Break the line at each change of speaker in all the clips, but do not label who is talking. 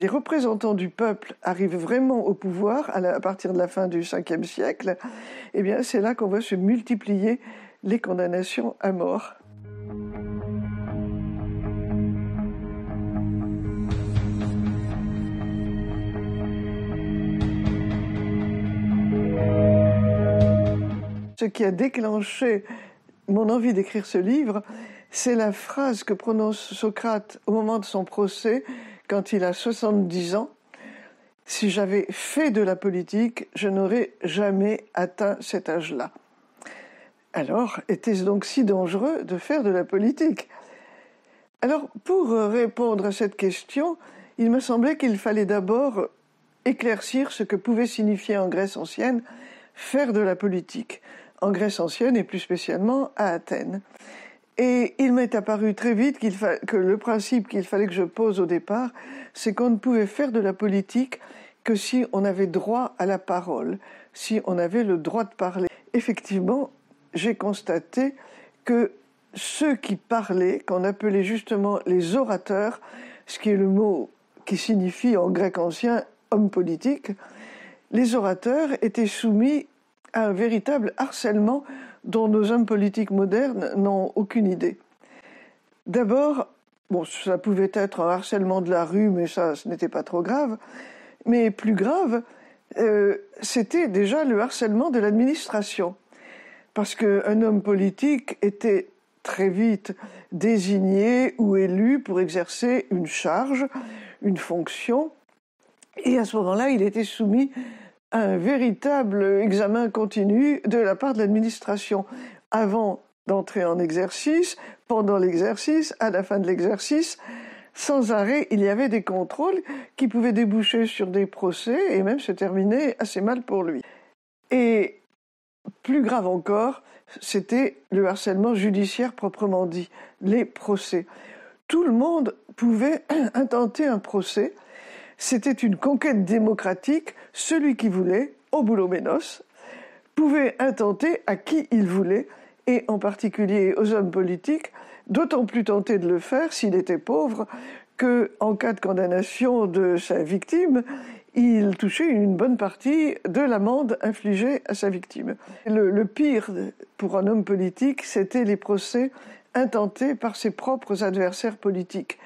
les représentants du peuple arrivent vraiment au pouvoir à partir de la fin du 5e siècle, eh bien c'est là qu'on voit se multiplier les condamnations à mort. Ce qui a déclenché mon envie d'écrire ce livre, c'est la phrase que prononce Socrate au moment de son procès, quand il a 70 ans. « Si j'avais fait de la politique, je n'aurais jamais atteint cet âge-là. » Alors, était-ce donc si dangereux de faire de la politique? Alors, pour répondre à cette question, il me semblait qu'il fallait d'abord éclaircir ce que pouvait signifier en Grèce ancienne faire de la politique. En Grèce ancienne et plus spécialement à Athènes. Et il m'est apparu très vite que le principe qu'il fallait que je pose au départ, c'est qu'on ne pouvait faire de la politique que si on avait droit à la parole, si on avait le droit de parler. Effectivement, j'ai constaté que ceux qui parlaient, qu'on appelait justement les orateurs, ce qui est le mot qui signifie en grec ancien homme politique, les orateurs étaient soumis à un véritable harcèlement dont nos hommes politiques modernes n'ont aucune idée. D'abord, bon, ça pouvait être un harcèlement de la rue, mais ça, ce n'était pas trop grave. Mais plus grave, c'était déjà le harcèlement de l'administration. Parce qu'un homme politique était très vite désigné ou élu pour exercer une charge, une fonction. Et à ce moment-là, il était soumis à un véritable examen continu de la part de l'administration, avant d'entrer en exercice, pendant l'exercice, à la fin de l'exercice. Sans arrêt, il y avait des contrôles qui pouvaient déboucher sur des procès et même se terminer assez mal pour lui. Et plus grave encore, c'était le harcèlement judiciaire proprement dit, les procès. Tout le monde pouvait intenter un procès. C'était une conquête démocratique. Celui qui voulait, au boulot-ménos, pouvait intenter à qui il voulait, et en particulier aux hommes politiques, d'autant plus tenté de le faire s'il était pauvre qu'en cas de condamnation de sa victime, il touchait une bonne partie de l'amende infligée à sa victime. Le pire pour un homme politique, c'était les procès intentés par ses propres adversaires politiques.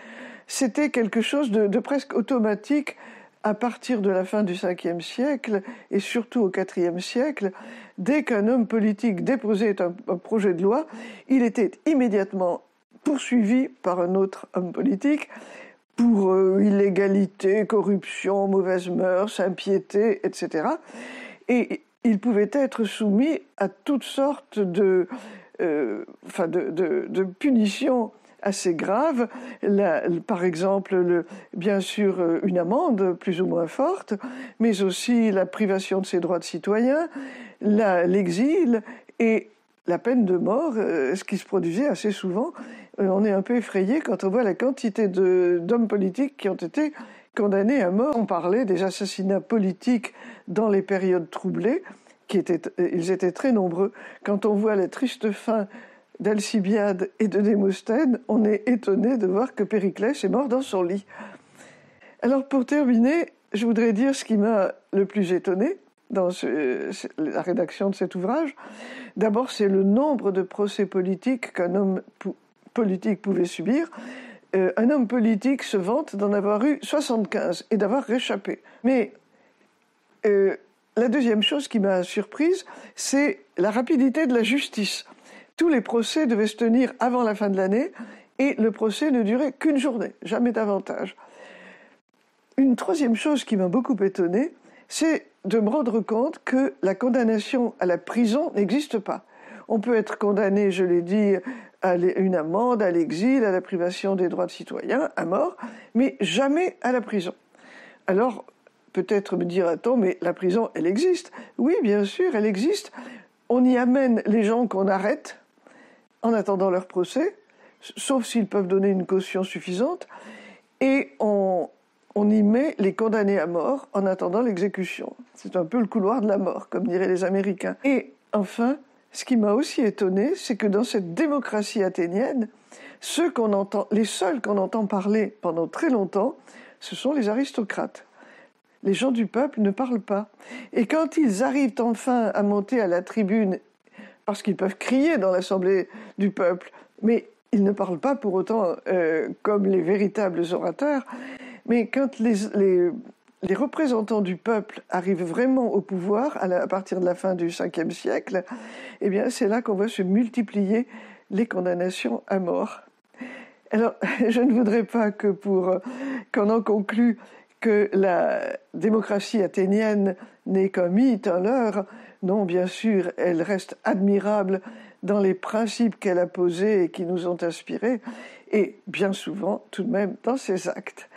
C'était quelque chose de presque automatique à partir de la fin du 5e siècle et surtout au 4e siècle. Dès qu'un homme politique déposait un projet de loi, il était immédiatement poursuivi par un autre homme politique pour illégalité, corruption, mauvaises mœurs, impiété, etc. Et il pouvait être soumis à toutes sortes de punitions assez graves, par exemple, bien sûr, une amende plus ou moins forte, mais aussi la privation de ses droits de citoyen, l'exil et la peine de mort, ce qui se produisait assez souvent. On est un peu effrayé quand on voit la quantité d'hommes politiques qui ont été condamnés à mort. On parlait des assassinats politiques dans les périodes troublées, ils étaient très nombreux. Quand on voit la triste fin d'Alcibiade et de Démosthène, on est étonné de voir que Périclès est mort dans son lit. Alors pour terminer, je voudrais dire ce qui m'a le plus étonné dans la rédaction de cet ouvrage. D'abord, c'est le nombre de procès politiques qu'un homme politique pouvait subir. Un homme politique se vante d'en avoir eu 75 et d'avoir réchappé. Mais la deuxième chose qui m'a surprise, c'est la rapidité de la justice. Tous les procès devaient se tenir avant la fin de l'année et le procès ne durait qu'une journée, jamais davantage. Une troisième chose qui m'a beaucoup étonnée, c'est de me rendre compte que la condamnation à la prison n'existe pas. On peut être condamné, je l'ai dit, à une amende, à l'exil, à la privation des droits de citoyen, à mort, mais jamais à la prison. Alors, peut-être me dira-t-on, mais la prison, elle existe. Oui, bien sûr, elle existe. On y amène les gens qu'on arrête en attendant leur procès, sauf s'ils peuvent donner une caution suffisante, et on y met les condamnés à mort en attendant l'exécution. C'est un peu le couloir de la mort, comme diraient les Américains. Et enfin, ce qui m'a aussi étonné, c'est que dans cette démocratie athénienne, les seuls qu'on entend parler pendant très longtemps, ce sont les aristocrates. Les gens du peuple ne parlent pas. Et quand ils arrivent enfin à monter à la tribune, parce qu'ils peuvent crier dans l'assemblée du peuple, mais ils ne parlent pas pour autant comme les véritables orateurs, mais quand les représentants du peuple arrivent vraiment au pouvoir à partir de la fin du 5e siècle, eh bien c'est là qu'on voit se multiplier les condamnations à mort. Alors, je ne voudrais pas que qu'on en conclue que la démocratie athénienne n'est qu'un mythe, un leurre. Non, bien sûr, elle reste admirable dans les principes qu'elle a posés et qui nous ont inspirés, et bien souvent, tout de même, dans ses actes.